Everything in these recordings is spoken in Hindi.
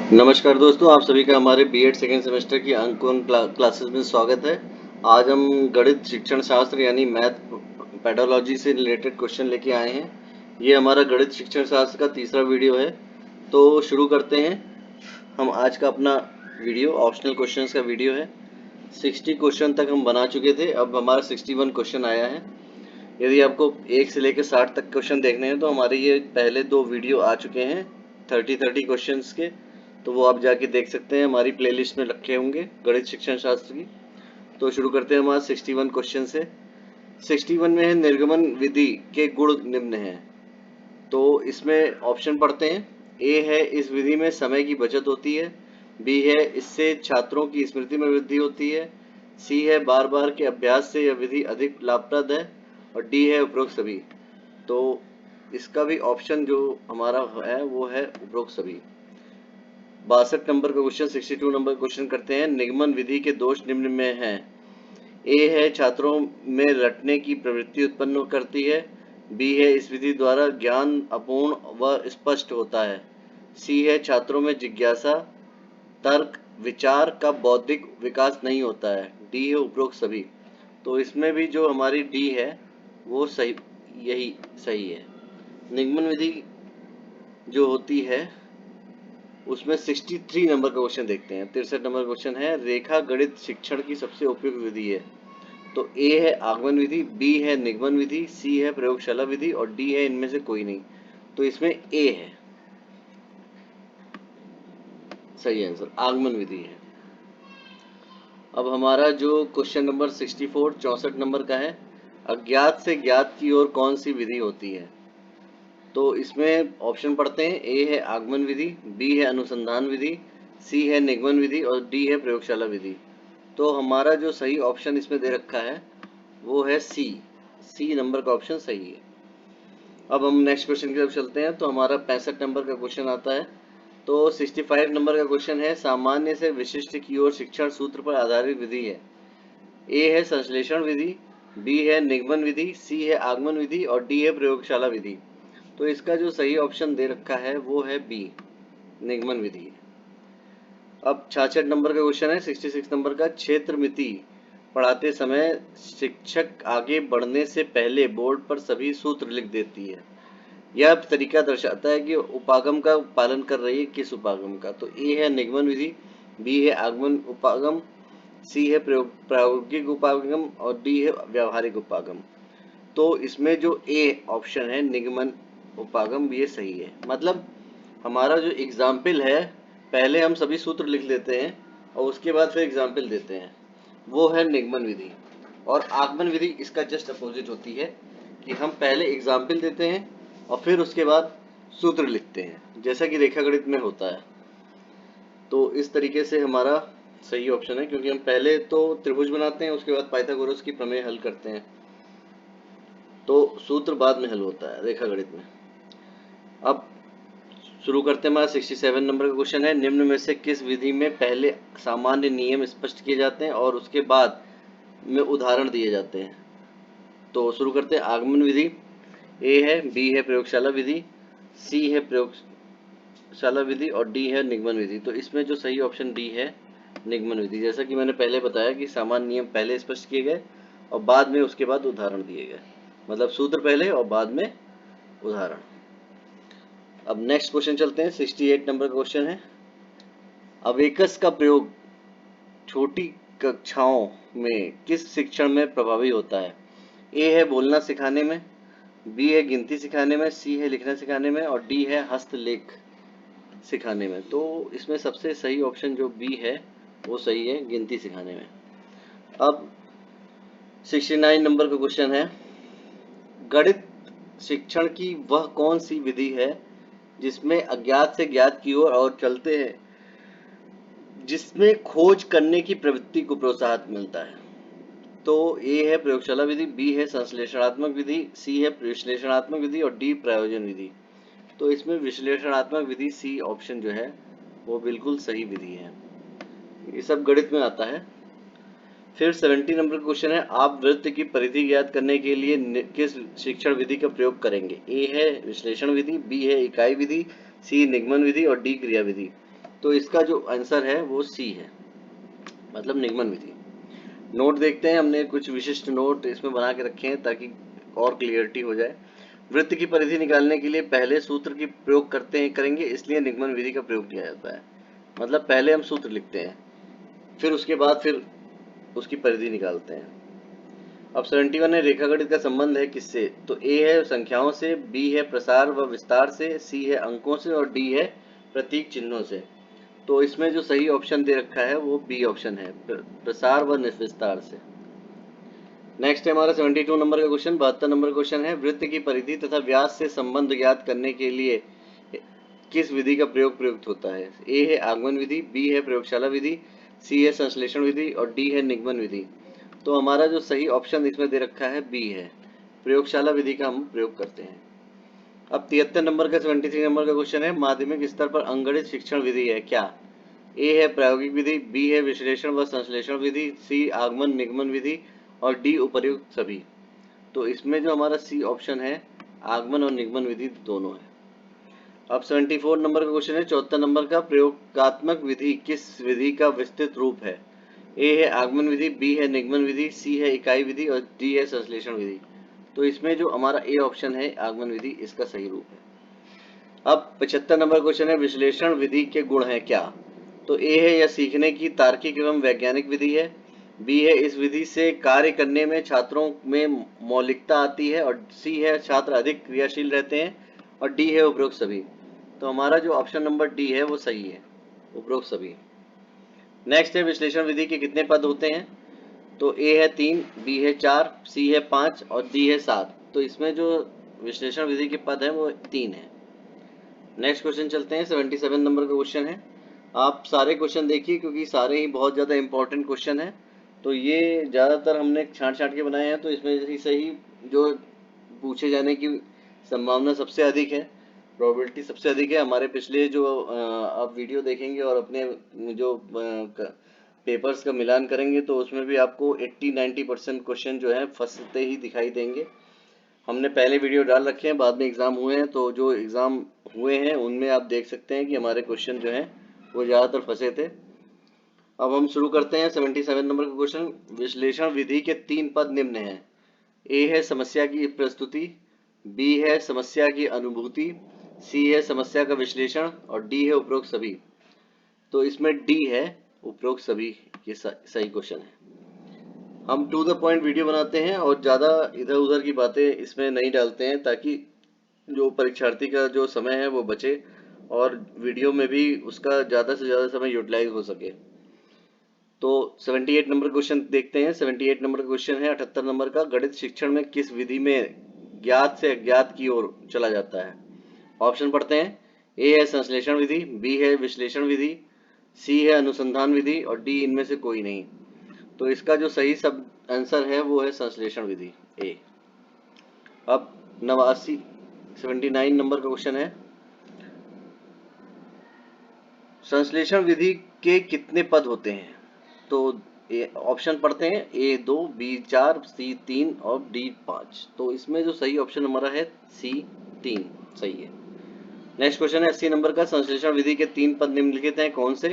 नमस्कार दोस्तों, आप सभी का हमारे बीएड सेकेंड सेमेस्टर की अंकुरण क्लासेस में स्वागत है। आज हम गणित शिक्षण शास्त्र यानी मैथ पेडोलॉजी से रिलेटेड क्वेश्चन लेके आए हैं। ये हमारा गणित शिक्षण शास्त्र का तीसरा वीडियो है। तो शुरू करते हैं। हम आज का अपना वीडियो ऑप्शनल क्वेश्चंस का वीडियो है। 60 क्वेश्चन तक हम बना चुके थे, अब हमारा 61 क्वेश्चन आया है। यदि आपको 1 से लेकर 60 तक क्वेश्चन देखने हैं तो हमारे ये पहले 2 वीडियो आ चुके हैं 30 क्वेश्चंस के, तो वो आप जाके देख सकते हैं, हमारी प्लेलिस्ट में रखे होंगे गणित शिक्षण शास्त्र की। तो शुरू करते हैं हमारा 61 क्वेश्चन से। 61 में है निर्गमन विधि के गुण निम्न हैं। तो इसमें ऑप्शन पढ़ते हैं। ए है इस विधि में समय की बचत होती है। बी है इससे छात्रों की स्मृति में वृद्धि होती है। सी है बार बार के अभ्यास से यह विधि अधिक लाभप्रद है। और डी है उपरोक्त सभी। तो इसका भी ऑप्शन जो हमारा है वो है उपरोक्त सभी। 62 नंबर का क्वेश्चन 62 नंबर क्वेश्चन करते हैं। निगमन विधि के दोष निम्न में हैं। ए है छात्रों में रटने की प्रवृत्ति उत्पन्न करती है। बी है इस विधि द्वारा ज्ञान अपूर्ण व स्पष्ट होता है। सी है छात्रों में जिज्ञासा तर्क विचार का बौद्धिक विकास नहीं होता है। डी है उपरोक्त सभी। तो इसमें भी जो हमारी डी है वो सही, यही सही है। निगमन विधि जो होती है उसमें 63 नंबर का क्वेश्चन देखते हैं। 63 नंबर क्वेश्चन है रेखा गणित शिक्षण की सबसे उपयुक्त विधि है। तो ए है आगमन विधि, बी है निगमन विधि, सी है प्रयोगशाला विधि और डी है इनमें से कोई नहीं। तो इसमें ए है सही आंसर, आगमन विधि है। अब हमारा जो क्वेश्चन नंबर 64 64 नंबर का है, अज्ञात से ज्ञात की ओर कौन सी विधि होती है। तो इसमें ऑप्शन पढ़ते हैं। ए है आगमन विधि, बी है अनुसंधान विधि, सी है निगमन विधि और डी है प्रयोगशाला विधि। तो हमारा जो सही ऑप्शन इसमें दे रखा है वो है सी। सी नंबर का ऑप्शन सही है। अब हम नेक्स्ट क्वेश्चन की तरफ चलते हैं। तो हमारा 65 नंबर का क्वेश्चन आता है। तो 65 नंबर का क्वेश्चन है सामान्य से विशिष्ट की ओर शिक्षण सूत्र पर आधारित विधि है। ए है संश्लेषण विधि, बी है निगमन विधि, सी है आगमन विधि और डी है प्रयोगशाला विधि। तो इसका जो सही ऑप्शन दे रखा है वो है बी, निगमन विधि। अब 66 नंबर का क्वेश्चन है 66 नंबर का, क्षेत्र मिति पढ़ाते समय शिक्षक आगे बढ़ने से पहले बोर्ड पर सभी सूत्र लिख देती है। यह तरीका दर्शाता है कि उपागम का पालन कर रही है किस उपागम का। तो ए है निगमन विधि, बी है आगमन उपागम, सी है प्रायोगिक उपागम और डी है व्यावहारिक उपागम। तो इसमें जो ए ऑप्शन है निगमन उपागम ये सही है। मतलब हमारा जो एग्जाम्पल है पहले हम सभी सूत्र लिख लेते हैं और उसके बाद फिर एग्जाम्पल देते हैं, वो है निगमन विधि। और आगमन विधि इसका जस्ट अपोजिट होती है कि हम पहले एग्जाम्पल देते हैं और फिर उसके बाद सूत्र लिखते हैं, जैसा कि रेखागणित में होता है। तो इस तरीके से हमारा सही ऑप्शन है, क्योंकि हम पहले तो त्रिभुज बनाते हैं उसके बाद पाइथागोरस की प्रमेय हल करते हैं, तो सूत्र बाद में हल होता है रेखागणित में। अब शुरू करते हैं। हमारा 67 नंबर का क्वेश्चन है निम्न में से किस विधि में पहले सामान्य नियम स्पष्ट किए जाते हैं और उसके बाद में उदाहरण दिए जाते हैं। तो शुरू करते हैं। आगमन विधि ए है, बी है प्रयोगशाला विधि, सी है प्रयोगशाला विधि और डी है निगमन विधि। तो इसमें जो सही ऑप्शन डी है निगमन विधि। जैसा कि मैंने पहले बताया कि सामान्य नियम पहले स्पष्ट किए गए और बाद में उसके बाद उदाहरण दिए गए, मतलब सूत्र पहले और बाद में उदाहरण। अब नेक्स्ट क्वेश्चन चलते हैं। 68 नंबर का क्वेश्चन है अवेकस का प्रयोग छोटी कक्षाओं में किस शिक्षण में प्रभावी होता है। ए है बोलना सिखाने में, बी है गिनती सिखाने में, सी है लिखना सिखाने में और डी है हस्तलेख सिखाने में। तो इसमें सबसे सही ऑप्शन जो बी है वो सही है, गिनती सिखाने में। अब 69 नंबर का क्वेश्चन है गणित शिक्षण की वह कौन सी विधि है जिसमें अज्ञात से ज्ञात की ओर और चलते हैं, जिसमें खोज करने की प्रवृत्ति को प्रोत्साहन मिलता है। तो ए है प्रयोगशाला विधि, बी है संश्लेषणात्मक विधि, सी है विश्लेषणात्मक विधि और डी प्रयोजन विधि। तो इसमें विश्लेषणात्मक विधि सी ऑप्शन जो है वो बिल्कुल सही विधि है। ये सब गणित में आता है। फिर 70 नंबर क्वेश्चन है आप वृत्त की परिधि ज्ञात करने के लिए किस शिक्षण विधि का प्रयोग करेंगे। ए है विश्लेषण विधि, बी है इकाई विधि, सी निगमन विधि और डी क्रिया विधि। तो इसका जो आंसर है वो सी है, मतलब निगमन विधि। नोट देखते हैं, हमने कुछ विशिष्ट नोट इसमें बना के रखे हैं ताकि और क्लियरिटी हो जाए। वृत्त की परिधि निकालने के लिए पहले सूत्र की प्रयोग करेंगे, इसलिए निगमन विधि का प्रयोग किया जाता है। मतलब पहले हम सूत्र लिखते हैं, फिर उसके बाद फिर उसकी परिधि निकालते हैं। अब 71 है, रेखागणित का संबंध है किससे? तो ए है संख्याओं से, बी है प्रसार व विस्तार से, सी है अंकों से और डी है प्रतीक चिन्हों से। तो इसमें जो सही ऑप्शन दे रखा है वो बी ऑप्शन है, प्रसार व विस्तार से। नेक्स्ट है हमारा 72 नंबर का क्वेश्चन। 72 नंबर क्वेश्चन है, वृत्त की परिधि तथा व्यास से संबंध ज्ञात करने के लिए किस विधि का प्रयोग प्रयुक्त होता है? ए है आगमन विधि, बी है प्रयोगशाला विधि, सी है संश्लेषण विधि और डी है निगमन विधि। तो हमारा जो सही ऑप्शन इसमें दे रखा है बी है, प्रयोगशाला विधि का हम प्रयोग करते हैं। अब 73 नंबर का 73 नंबर का क्वेश्चन है, माध्यमिक स्तर पर अंगणित शिक्षण विधि है क्या? ए है प्रायोगिक विधि, बी है विश्लेषण व संश्लेषण विधि, सी आगमन निगमन विधि और डी उपर्युक्त सभी। तो इसमें जो हमारा सी ऑप्शन है, आगमन और निगमन विधि दोनों है। अब 74 नंबर का क्वेश्चन है, 74 नंबर का, प्रयोगात्मक विधि किस विधि का विस्तृत रूप है? ए है आगमन विधि, बी है निगमन विधि, सी है इकाई विधि और डी है संश्लेषण विधि। तो इसमें जो हमारा ए ऑप्शन है आगमन विधि, इसका सही रूप है। अब 75 नंबर क्वेश्चन है, विश्लेषण विधि के गुण हैं क्या? तो ए है यह सीखने की तार्किक एवं वैज्ञानिक विधि है, बी है इस विधि से कार्य करने में छात्रों में मौलिकता आती है और सी है छात्र अधिक क्रियाशील रहते हैं और डी है उपरोक्त सभी। तो हमारा जो ऑप्शन नंबर डी है वो सही है, उपरोक्त सभी। नेक्स्ट है, विश्लेषण विधि के कितने पद होते हैं? तो ए है 3, बी है 4, सी है 5 और डी है 7। तो इसमें जो विश्लेषण विधि के पद है वो 3 है। नेक्स्ट क्वेश्चन चलते हैं, 77 नंबर का क्वेश्चन है। आप सारे क्वेश्चन देखिए क्योंकि सारे ही बहुत ज़्यादा इंपॉर्टेंट क्वेश्चन है। तो ये ज़्यादातर हमने छांट छांट के बनाए हैं, तो इसमें सही जो पूछे जाने की संभावना सबसे अधिक है, प्रोबेबिलिटी सबसे अधिक है। हमारे पिछले जो आप वीडियो देखेंगे और अपने जो पेपर्स का मिलान करेंगे तो उसमें भी आपको 80-90% क्वेश्चन जो है फंसते ही दिखाई देंगे। हमने पहले वीडियो डाल रखे हैं, बाद में एग्ज़ाम हुए हैं, तो जो एग्ज़ाम हुए हैं उनमें आप देख सकते हैं कि हमारे क्वेश्चन जो हैं वो ज़्यादातर फंसे थे। अब हम शुरू करते हैं 77 नंबर का क्वेश्चन। विश्लेषण विधि के 3 पद निम्न हैं। ए है समस्या की प्रस्तुति, बी है समस्या की अनुभूति, सी है समस्या का विश्लेषण और डी है उपरोक्त सभी। तो इसमें डी है उपरोक्त सभी, ये सही क्वेश्चन है। हम टू द पॉइंट वीडियो बनाते हैं और ज़्यादा इधर उधर की बातें इसमें नहीं डालते हैं ताकि जो परीक्षार्थी का जो समय है वो बचे और वीडियो में भी उसका ज़्यादा से ज़्यादा समय यूटिलाइज हो सके। तो 78 नंबर क्वेश्चन देखते हैं। 78 नंबर क्वेश्चन है 78 नंबर का, गणित शिक्षण में किस विधि में ज्ञात से अज्ञात की ओर चला जाता है? ऑप्शन पढ़ते हैं। ए है संश्लेषण विधि, बी है विश्लेषण विधि, सी है अनुसंधान विधि और डी इनमें से कोई नहीं। तो इसका जो सही सब आंसर है वो है संश्लेषण विधि, ए। अब 79 नंबर का क्वेश्चन है, संश्लेषण विधि के कितने पद होते हैं? तो ऑप्शन पढ़ते हैं, ए 2, बी 4, सी 3 और डी 5। तो इसमें जो सही ऑप्शन हमारा है सी 3 सही है। नेक्स्ट क्वेश्चन है 80 नंबर का, संश्लेषण विधि के 3 पद निम्नलिखित हैं, कौन से?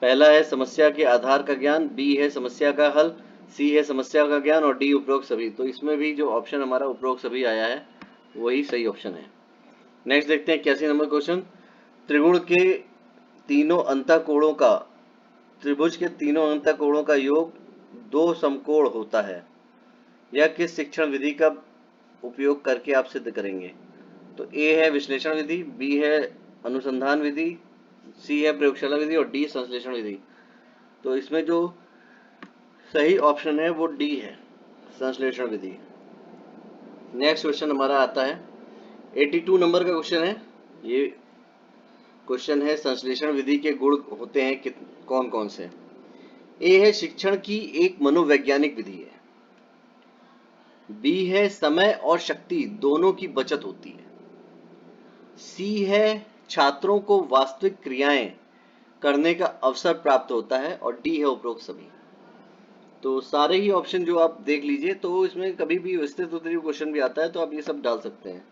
पहला है समस्या के आधार का ज्ञान, बी है समस्या का हल, सी है समस्या का ज्ञान और डी उपरोक्त सभी। तो इसमें भी जो ऑप्शन हमारा उपरोक्त सभी आया है वही सही ऑप्शन है। नेक्स्ट देखते हैं 81 नंबर क्वेश्चन, त्रिगुण के तीनों अंतःकोणों का, त्रिभुज के तीनों अंतःकोणों का योग 2 समकोण होता है, यह किस शिक्षण विधि का उपयोग करके आप सिद्ध करेंगे? तो ए है विश्लेषण विधि, बी है अनुसंधान विधि, सी है प्रयोगशाला विधि और डी संश्लेषण विधि। तो इसमें जो सही ऑप्शन है वो डी है, संश्लेषण विधि। नेक्स्ट क्वेश्चन हमारा आता है 82 नंबर का क्वेश्चन है। ये क्वेश्चन है, संश्लेषण विधि के गुण होते हैं कौन कौन से? ए है शिक्षण की एक मनोवैज्ञानिक विधि है, बी है समय और शक्ति दोनों की बचत होती है, सी है छात्रों को वास्तविक क्रियाएं करने का अवसर प्राप्त होता है और डी है उपरोक्त सभी। तो सारे ही ऑप्शन जो आप देख लीजिए, तो इसमें कभी भी विस्तृत उत्तरीय क्वेश्चन भी आता है तो आप ये सब डाल सकते हैं,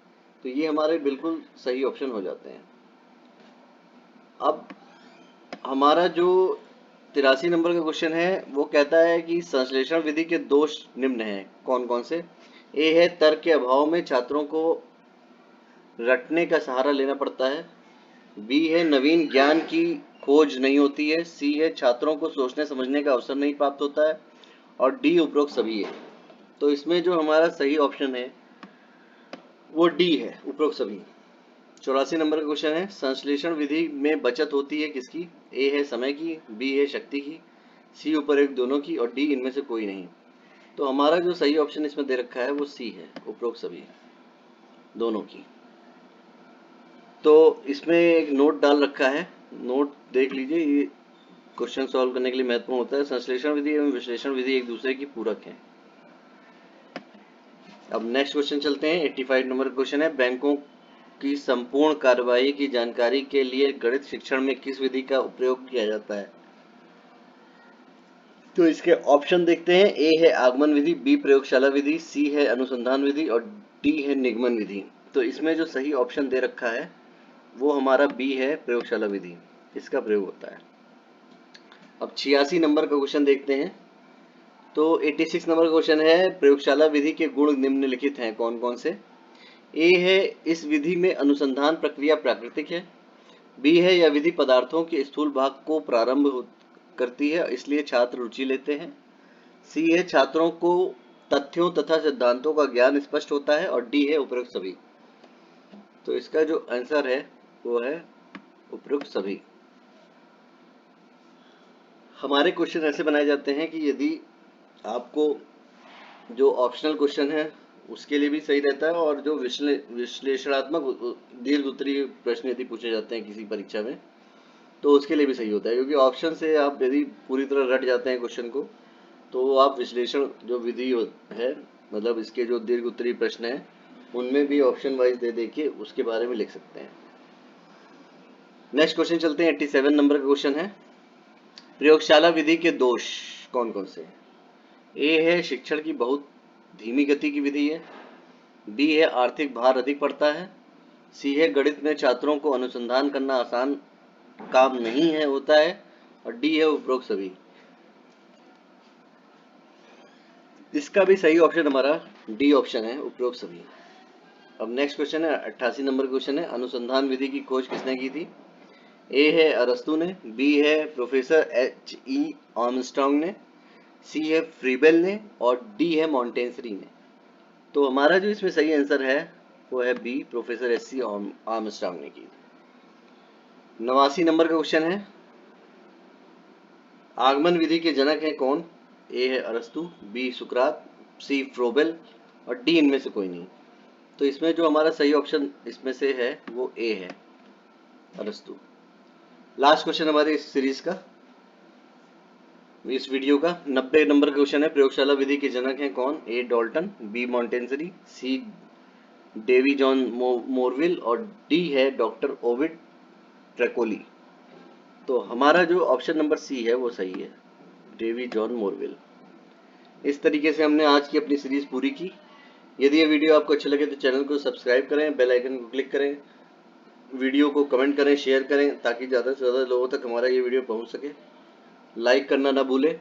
तो ये हमारे बिल्कुल सही ऑप्शन हो जाते हैं। अब हमारा जो 83 नंबर का क्वेश्चन है वो कहता है कि संश्लेषण विधि के दोष निम्न हैं, कौन कौन से। ए है तर्क के अभाव में छात्रों को रटने का सहारा लेना पड़ता है। बी है नवीन ज्ञान की खोज नहीं होती है। सी है छात्रों को सोचने समझने का अवसर नहीं प्राप्त होता है। और डी उपरोक्त सभी है। तो इसमें जो हमारा सही ऑप्शन है वो डी है, उपरोक्त सभी। 84 नंबर का क्वेश्चन है संश्लेषण विधि में बचत होती है किसकी। ए है समय की, बी है शक्ति की, सी उपरोक्त दोनों की, और डी इनमें से कोई नहीं। तो हमारा जो सही ऑप्शन इसमें दे रखा है वो सी है, उपरोक्त सभी, दोनों की। तो इसमें एक नोट डाल रखा है, नोट देख लीजिए, ये क्वेश्चन सॉल्व करने के लिए महत्वपूर्ण होता है। संश्लेषण विधि एवं विश्लेषण विधि एक दूसरे की पूरक है। अब नेक्स्ट क्वेश्चन चलते हैं। 85 नंबर क्वेश्चन है बैंकों की संपूर्ण कार्यवाही की जानकारी के लिए गणित शिक्षण में किस विधि का उपयोग किया जाता है। तो इसके ऑप्शन देखते हैं। ए है आगमन विधि, बी प्रयोगशाला विधि, सी है अनुसंधान विधि, और डी है निगमन विधि। तो इसमें जो सही ऑप्शन दे रखा है वो हमारा बी है, प्रयोगशाला विधि, इसका प्रयोग होता है। अब 86 नंबर का क्वेश्चन देखते हैं। तो 86 नंबर का क्वेश्चन है प्रयोगशाला विधि के गुण निम्नलिखित हैं, कौन कौन से। ए है इस विधि में अनुसंधान प्रक्रिया प्राकृतिक है। बी है यह विधि पदार्थों के स्थूल भाग को प्रारंभ करती है, इसलिए छात्र रुचि लेते हैं। सी है छात्रों को तथ्यों तथा सिद्धांतों का ज्ञान स्पष्ट होता है, और डी है उपरोक्त सभी। तो इसका जो आंसर है वो है उपरोक्त सभी। हमारे क्वेश्चन ऐसे बनाए जाते हैं कि यदि आपको जो ऑप्शनल क्वेश्चन है उसके लिए भी सही रहता है, और जो विश्लेषणात्मक दीर्घ उत्तरीय प्रश्न यदि पूछे जाते हैं किसी परीक्षा में तो उसके लिए भी सही होता है, क्योंकि ऑप्शन से आप यदि पूरी तरह रट जाते हैं क्वेश्चन को तो आप विश्लेषण जो विधि है, मतलब इसके जो दीर्घ उत्तरीय प्रश्न है उनमें भी ऑप्शन वाइज दे देके उसके बारे में लिख सकते हैं। नेक्स्ट क्वेश्चन चलते हैं। 87 नंबर का क्वेश्चन है प्रयोगशाला विधि के दोष कौन कौन से। ए है शिक्षण की बहुत धीमी गति की विधि है। बी है आर्थिक भार अधिक पड़ता है। सी है गणित में छात्रों को अनुसंधान करना आसान काम नहीं है होता है, और डी है उपरोक्त सभी। इसका भी सही ऑप्शन हमारा डी ऑप्शन है, उपरोक्त सभी। अब नेक्स्ट क्वेश्चन है 88 नंबर क्वेश्चन है अनुसंधान विधि की खोज किसने की थी। ए है अरस्तु ने, बी है प्रोफेसर H.E. आर्मस्ट्रांग ने, सी है फ्रीबेल ने, और डी है मॉन्टेसरी ने। तो हमारा जो इसमें सही आंसर है वो है बी, प्रोफेसर H.C. आर्मस्ट्रांग ने की। 89 नंबर का क्वेश्चन है आगमन विधि के जनक हैं कौन। ए है अरस्तु, बी सुकरात, सी फ्रोबेल, और डी इनमें से कोई नहीं। तो इसमें जो हमारा सही ऑप्शन इसमें से है वो ए है, अरस्तु। लास्ट क्वेश्चन हमारे इस सीरीज का, इस वीडियो का 90 नंबर का क्वेश्चन है प्रयोगशाला विधि के जनक हैं कौन। ए डॉल्टन, बी मॉन्टेसरी, सी डेवी जॉन मोरविल, और डी है डॉक्टर ओविड ट्रेकोली। तो हमारा जो ऑप्शन नंबर सी है वो सही है, डेवी जॉन मोरविल। इस तरीके से हमने आज की अपनी सीरीज पूरी की। यदि ये वीडियो आपको अच्छा लगे तो चैनल को सब्सक्राइब करें, बेल आइकन को क्लिक करें, वीडियो को कमेंट करें, शेयर करें, ताकि ज़्यादा से ज़्यादा लोगों तक हमारा ये वीडियो पहुंच सके। लाइक करना ना भूलें।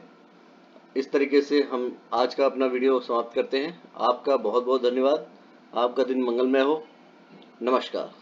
इस तरीके से हम आज का अपना वीडियो समाप्त करते हैं। आपका बहुत बहुत धन्यवाद। आपका दिन मंगलमय हो। नमस्कार।